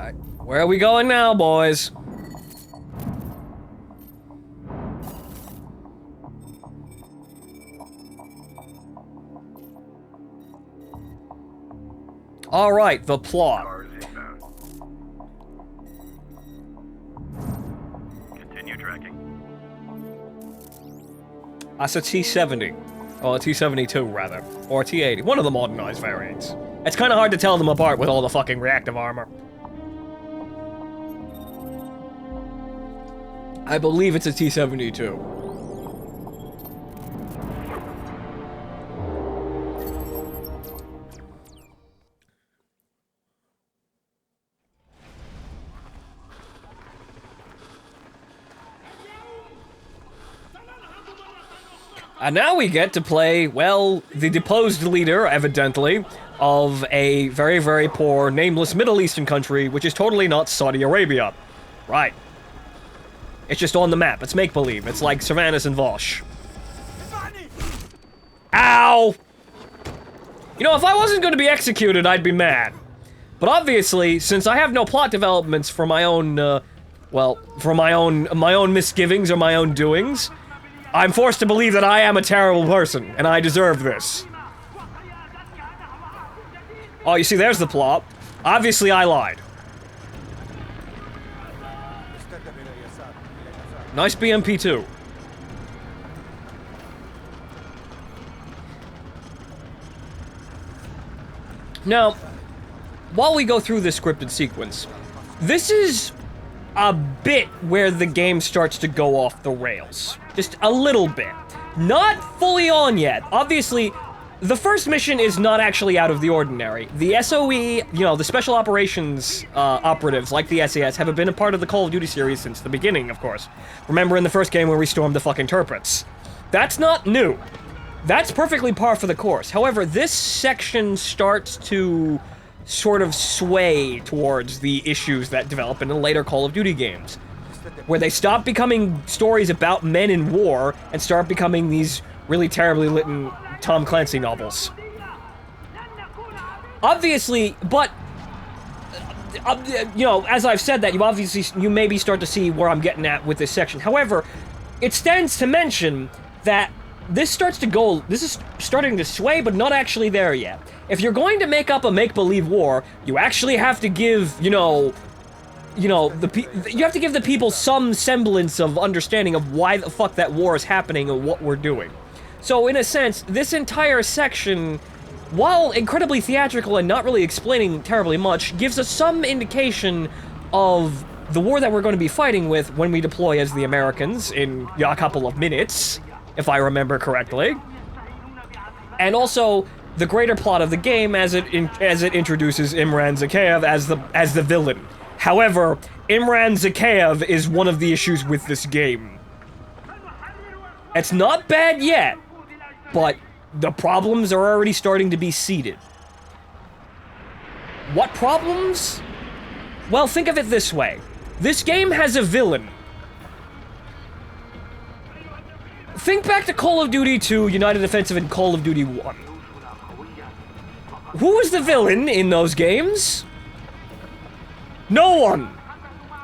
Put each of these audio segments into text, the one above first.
Alright, where are we going now, boys? Alright, the plot. Continue tracking. That's a T-70. Or a T-72, rather. Or a T-80. One of the modernized variants. It's kind of hard to tell them apart with all the fucking reactive armor. I believe it's a T-72. And now we get to play, well, the deposed leader, evidently, of a very, very poor, nameless Middle Eastern country, which is totally not Saudi Arabia. Right. It's just on the map. It's make-believe. It's like Sylvanas and Vosh. Ow! You know, if I wasn't going to be executed, I'd be mad. But obviously, since I have no plot developments for my own, well, for my own misgivings or my own doings, I'm forced to believe that I am a terrible person, and I deserve this. Oh, you see, there's the plot. Obviously, I lied. Nice BMP2. Now, while we go through this scripted sequence, this is a bit where the game starts to go off the rails. Just a little bit. Not fully on yet. Obviously, the first mission is not actually out of the ordinary. The SOE, you know, the Special Operations operatives, like the SAS, have been a part of the Call of Duty series since the beginning, of course. Remember in the first game where we stormed the fucking turrets. That's not new. That's perfectly par for the course. However, this section starts to sort of sway towards the issues that develop in the later Call of Duty games, where they stop becoming stories about men in war and start becoming these really terribly written Tom Clancy novels. Obviously, but you know, as I've said that, you maybe start to see where I'm getting at with this section. However, it stands to mention that this is starting to sway, but not actually there yet. If you're going to make up a make-believe war, you actually have to give, you have to give the people some semblance of understanding of why the fuck that war is happening and what we're doing. So, in a sense, this entire section, while incredibly theatrical and not really explaining terribly much, gives us some indication of the war that we're going to be fighting with when we deploy as the Americans in a couple of minutes, if I remember correctly. And also the greater plot of the game as it introduces Imran Zakhaev as the villain. However, Imran Zakhaev is one of the issues with this game. It's not bad yet, but the problems are already starting to be seeded. What problems? Well, think of it this way. This game has a villain. Think back to Call of Duty 2, United Offensive, and Call of Duty 1. Who was the villain in those games? No one!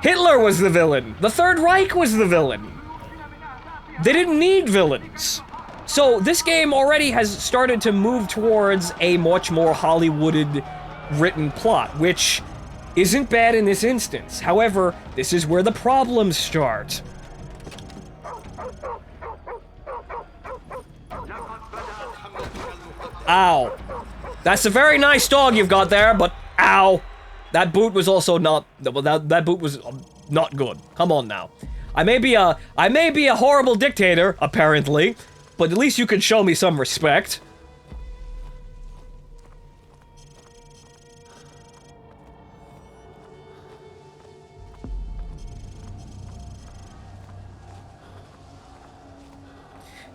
Hitler was the villain. The Third Reich was the villain. They didn't need villains. So this game already has started to move towards a much more Hollywooded written plot, which isn't bad in this instance. However, this is where the problems start. Ow. That's a very nice dog you've got there, but ow. That boot was also not, that boot was not good. Come on now. I may be a horrible dictator, apparently, but at least you can show me some respect.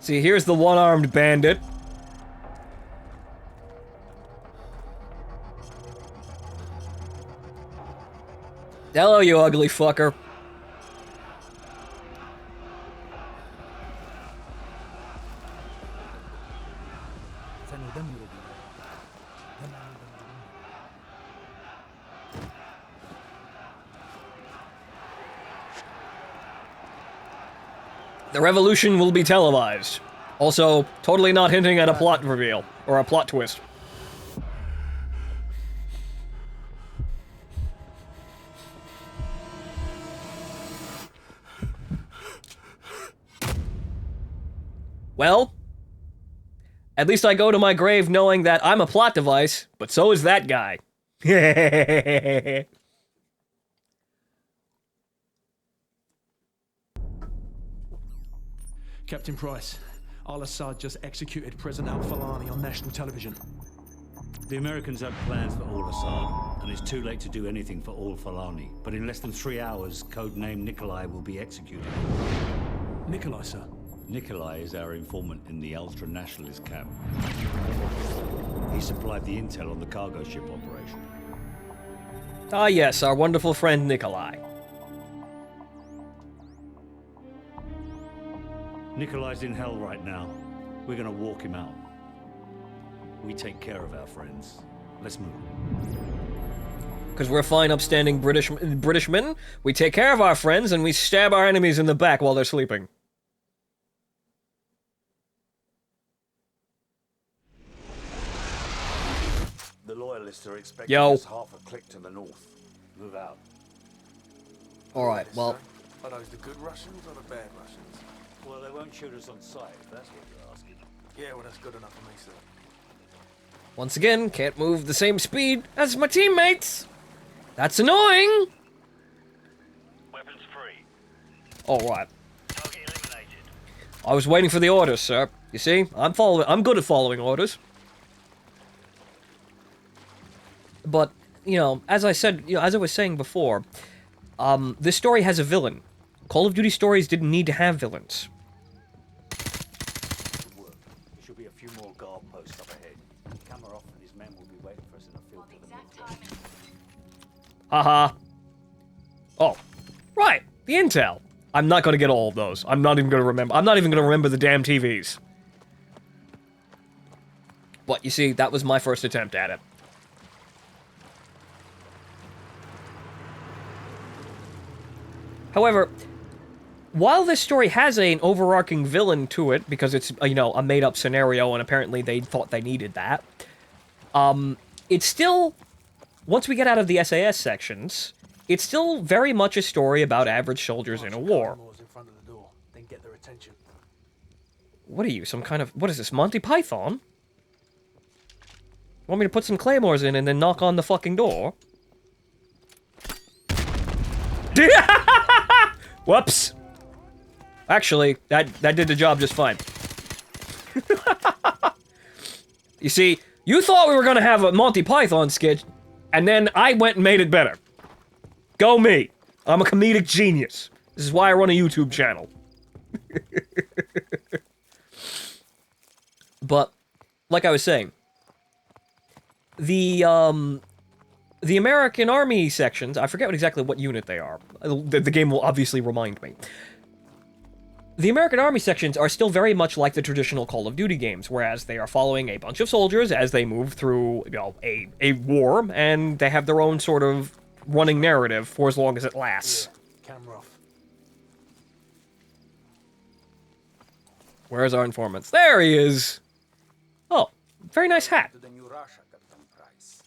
See, here's the one-armed bandit. Hello, you ugly fucker. The revolution will be televised. Also, totally not hinting at a plot reveal, or a plot twist. Well, at least I go to my grave knowing that I'm a plot device, but so is that guy. Captain Price, Al-Assad just executed President Al-Falani on national television. The Americans have plans for Al-Assad, and it's too late to do anything for Al-Falani. But in less than 3 hours, codename Nikolai will be executed. Nikolai, sir. Nikolai is our informant in the ultra-nationalist camp. He supplied the intel on the cargo ship operation. Ah yes, our wonderful friend Nikolai. Nikolai's in hell right now. We're gonna walk him out. We take care of our friends. Let's move. Because we're fine, upstanding Britishmen, we take care of our friends and we stab our enemies in the back while they're sleeping. The loyalists are expecting Yo. us half a click to the north. Move out. Alright, well, Are those the good Russians or the bad Russians? Well, they won't shoot us on sight, if that's what you're asking. Yeah, well, that's good enough for me, sir. once again, can't move the same speed as my teammates. That's annoying. Weapons free. Alright. Target eliminated. I was waiting for the orders, sir. You see, I'm good at following orders. But, you know, as I said, as I was saying before, this story has a villain. Call of Duty stories didn't need to have villains. Good work. There should be a few more guard posts up ahead. Kamarov and his men will be waiting for us in a field to the north. Haha. Oh, right, the intel. I'm not gonna get all of those. I'm not even gonna remember the damn TVs. But you see, that was my first attempt at it. However, while this story has an overarching villain to it, because it's, you know, a made-up scenario, and apparently they thought they needed that, it's still, once we get out of the SAS sections, it's still very much a story about average soldiers in a war. In front of the door, then get their attention. What are you, some kind of, what is this, Monty Python? Want me to put some claymores in and then knock on the fucking door? Whoops. Actually, that did the job just fine. You see, you thought we were gonna have a Monty Python sketch, and then I went and made it better. Go me. I'm a comedic genius. This is why I run a YouTube channel. But, like I was saying, the American Army sections, I forget exactly what unit they are. The game will obviously remind me. The American Army sections are still very much like the traditional Call of Duty games, whereas they are following a bunch of soldiers as they move through, you know, a war, and they have their own sort of running narrative for as long as it lasts. Camera off. Where's our informants? There he is! Oh, very nice hat. To the new Russia, Captain Price.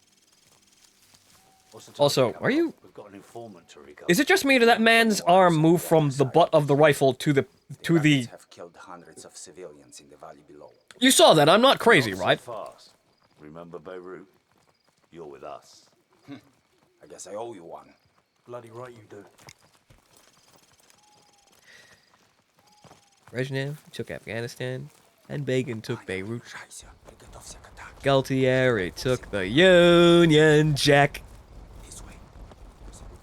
Also, are you... We've got an informant to recover. Is it just me or did that man's arm move from the butt of the rifle to the... Russians have killed hundreds of civilians in the valley below. You saw that, I'm not crazy, Not so right? fast. Remember Beirut? You're with us. I guess I owe you one. Bloody right you do. Brezhnev took Afghanistan, and Begin took Beirut. Scheiße, приготовься к атаке. Galtieri took the Union Jack. This way.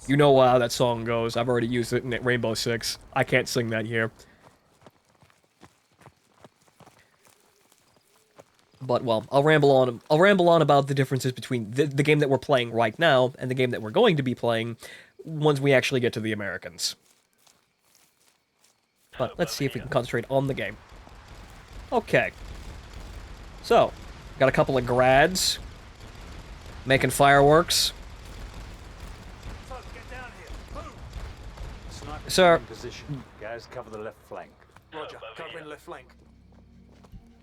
You know how that song goes. I've already used it in Rainbow Six. I can't sing that here. But, well, I'll ramble on. I'll ramble on about the differences between the game that we're playing right now and the game that we're going to be playing once we actually get to the Americans. But let's see if we can concentrate on the game. Okay. So, got a couple of grads making fireworks. Sniper Sir. in position. Guys, cover the left flank. Roger. Covering left flank.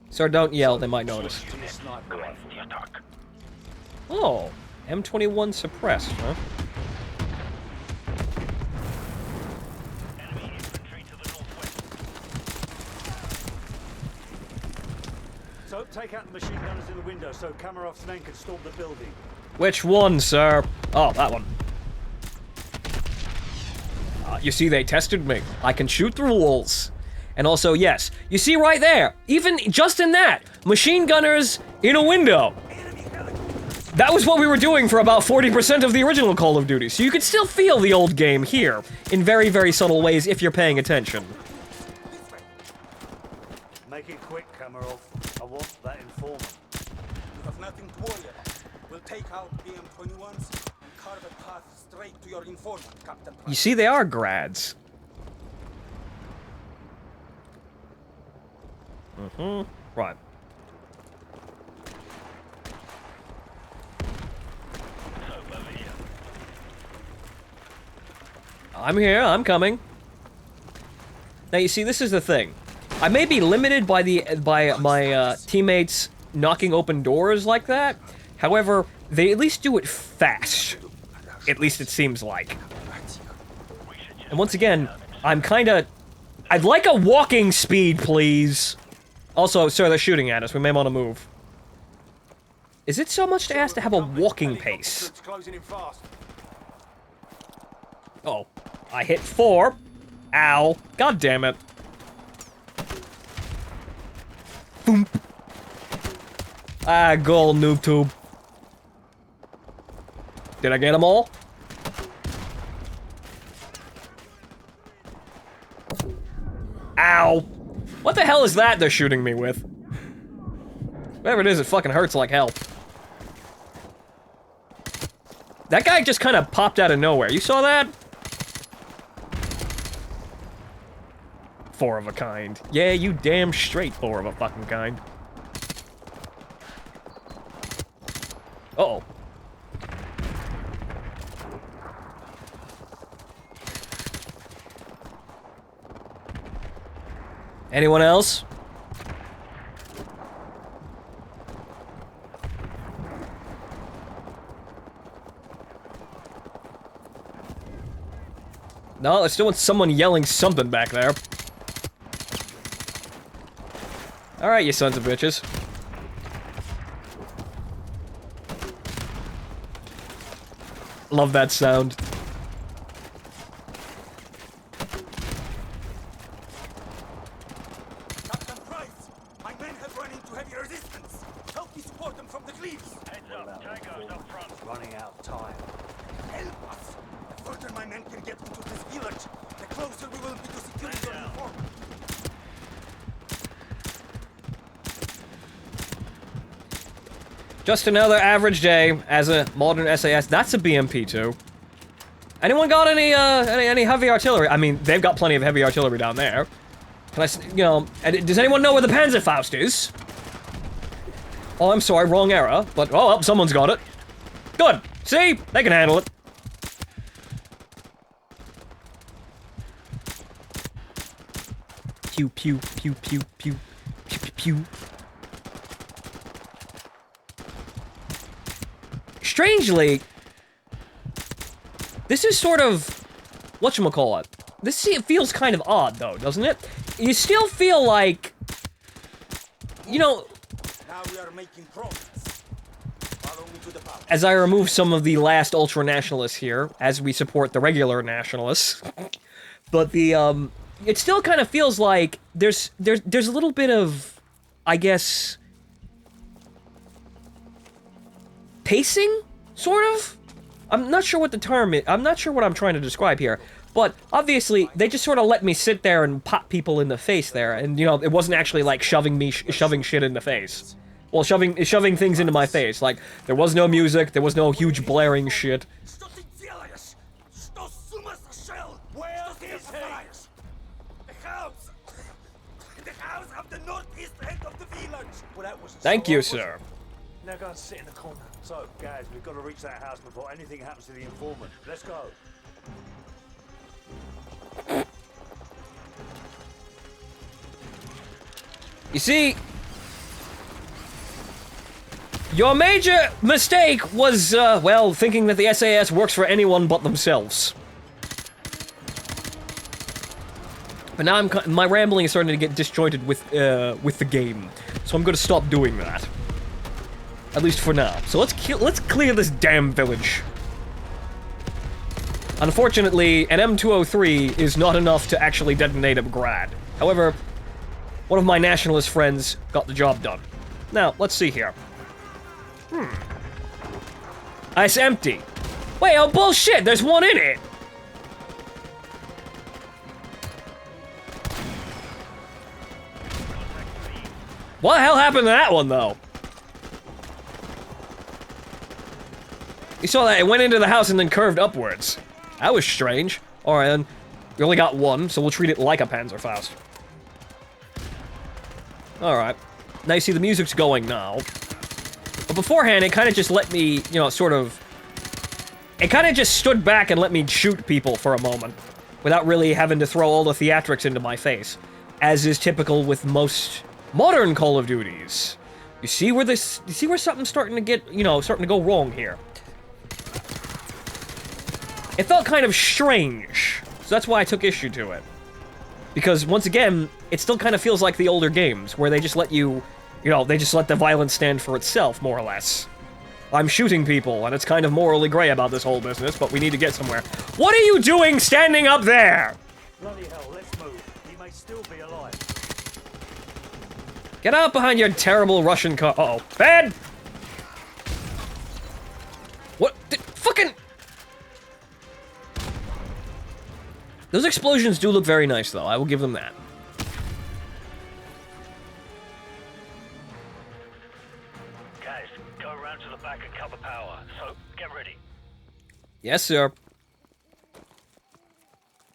Sir, don't yell, they might notice. To your sniper rifle. Oh, M21 suppressed, huh? Enemy infantry to the northwest. So take out the machine gunners in the window so Kamarov's men can storm the building. Which one, sir? Oh, that one. You see, they tested me. I can shoot through walls. And also, yes, you see right there, even just in that, machine gunners in a window. That was what we were doing for about 40% of the original Call of Duty, so you could still feel the old game here, in very, very subtle ways if you're paying attention. Make it quick, Kamarov. I want that informant. You have nothing to worry about. We'll take out BM-21s and carve a path straight to your informant, Captain You Price. see, they are grads. Right. I'm here, I'm coming. Now you see, this is the thing. I may be limited by my teammates knocking open doors like that. However, they at least do it fast. At least it seems like. And once again, I'd like a walking speed, please. Also, sir, they're shooting at us. We may want to move. Is it so much to ask to have a walking pace? Troops closing in fast. Oh, I hit 4. Ow. God damn it. Boom. Ah, goal, noob tube. Did I get them all? Ow. What the hell is that they're shooting me with? Whatever it is, it fucking hurts like hell. That guy just kind of popped out of nowhere. You saw that? 4 of a kind. Yeah, you damn straight 4 of a fucking kind. Uh-oh. Anyone else? No, I still want someone yelling something back there. Alright, you sons of bitches. Love that sound. Captain Price, my men have run into heavy resistance. Help me support them from the cliffs. Heads up, Tango's up front. Running out of time. Help us. The further my men can get into this village, the closer we will be to securing your informant. Just another average day as a modern SAS. That's a BMP too. Anyone got any heavy artillery? I mean, they've got plenty of heavy artillery down there. Can does anyone know where the Panzerfaust is? Oh, I'm sorry, wrong era. But, oh, well, someone's got it. Good. See? They can handle it. Pew, pew, pew, pew, pew, pew, pew, pew. Strangely, this is sort of, whatchamacallit. It feels kind of odd, though, doesn't it? You still feel like, you know, Now we are making progress. Follow me to the power. as I remove some of the last ultra-nationalists here, as we support the regular nationalists, but the, it still kind of feels like there's a little bit of, I guess, pacing, sort of? I'm not sure what the term is. I'm not sure what I'm trying to describe here. But, obviously, they just sort of let me sit there and pop people in the face there. And, you know, it wasn't actually, like, shoving shit in the face. Well, shoving things into my face. Like, there was no music, there was no huge blaring shit. Where is he? The house! The house of the northeast end of the village! Well, that was Thank you, sir. Now go and sit in the corner. So, guys, we've got to reach that house before anything happens to the informant. Let's go. You see, your major mistake was, well, thinking that the SAS works for anyone but themselves. But now my rambling is starting to get disjointed with the game, so I'm gonna stop doing that. At least for now. So let's clear this damn village. Unfortunately, an M203 is not enough to actually detonate a grad. However, one of my nationalist friends got the job done. Now, let's see here. It's empty. Wait, oh bullshit, there's one in it! What the hell happened to that one, though? You saw that, it went into the house and then curved upwards. That was strange. Alright, then. We only got one, so we'll treat it like a Panzerfaust. Alright. Now you see the music's going now. But beforehand, it kind of just let me, you know, sort of... It kind of just stood back and let me shoot people for a moment. Without really having to throw all the theatrics into my face. As is typical with most modern Call of Duties. You see where this... You see where something's starting to get, you know, starting to go wrong here. It felt kind of strange. So that's why I took issue to it. Because, once again, it still kind of feels like the older games, where they just let you know, they just let the violence stand for itself, more or less. I'm shooting people, and it's kind of morally gray about this whole business, but we need to get somewhere. What are you doing standing up there? Bloody hell, let's move. He may still be alive. Get out behind your terrible Russian car. Uh-oh. Bad! What? Fucking... Those explosions do look very nice, though. I will give them that. Guys, go around to the back and cover power. So, get ready. Yes, sir.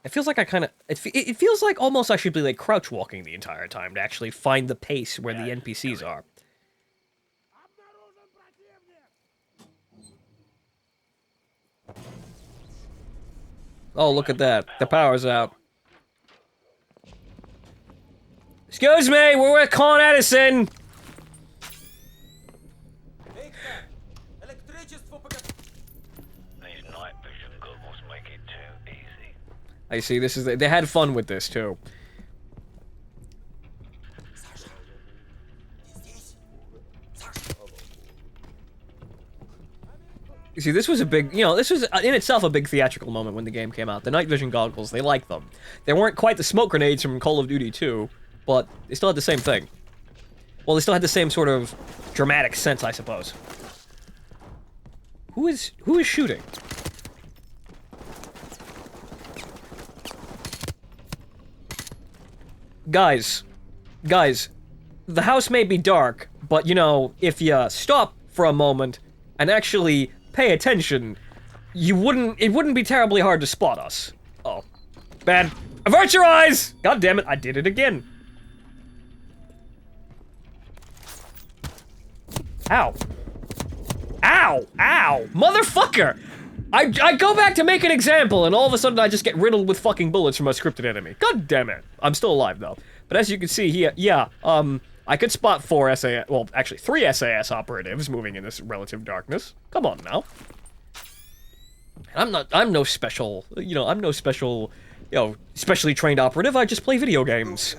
It feels like I kind of... It feels like almost I should be, like, crouch walking the entire time to actually find the pace where the NPCs are. Oh, look at that. The power's out. Excuse me, we're with Con Edison! These night vision goggles make it too easy. I see, this is... They had fun with this, too. You see, this was a big, you know, this was in itself a big theatrical moment when the game came out. The night vision goggles, they liked them. They weren't quite the smoke grenades from Call of Duty 2, but they still had the same thing. Well, they still had the same sort of dramatic sense, I suppose. Who is shooting? Guys, the house may be dark, but you know, if you stop for a moment and actually pay attention, it wouldn't be terribly hard to spot us. Oh. Bad. Avert your eyes! God damn it, I did it again. Ow. Ow! Ow! Motherfucker! I go back to make an example, and all of a sudden I just get riddled with fucking bullets from a scripted enemy. God damn it. I'm still alive, though. But as you can see here, yeah, I could spot 4 SAS, well, actually 3 SAS operatives moving in this relative darkness. Come on now. I'm no special, you know, I'm no special, you know, specially trained operative. I just play video games.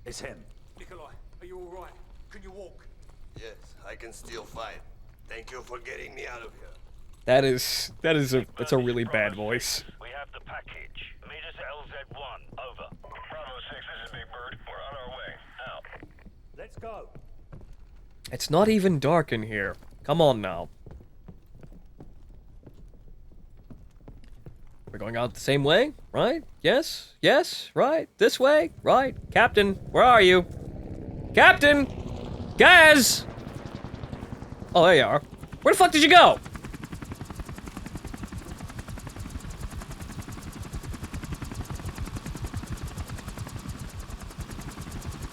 It's him. Nikolai, are you all right? Can you walk? Yes, I can still fight. Thank you for getting me out of here. That's a really bad voice. We have the package. Meet us at LZ1. Over. Bravo 6, this is Big Bird. We're on our way. Out. Let's go. It's not even dark in here. Come on now. We're going out the same way, right? Yes, yes, right, this way, right. Captain, where are you? Captain! Gaz! Oh, there you are. Where the fuck did you go?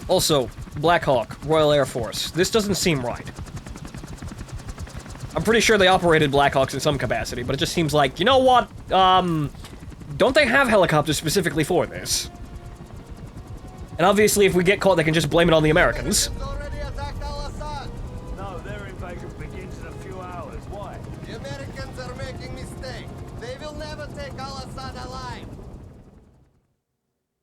Also, Black Hawk, Royal Air Force. This doesn't seem right. I'm pretty sure they operated Black Hawks in some capacity, but it just seems like, you know what? Don't they have helicopters specifically for this? And obviously, if we get caught, they can just blame it on the Americans. Already attacked Al-Assad. No, their invasion begins in a few hours. Why? The Americans are making mistake. They will never take Al-Assad alive.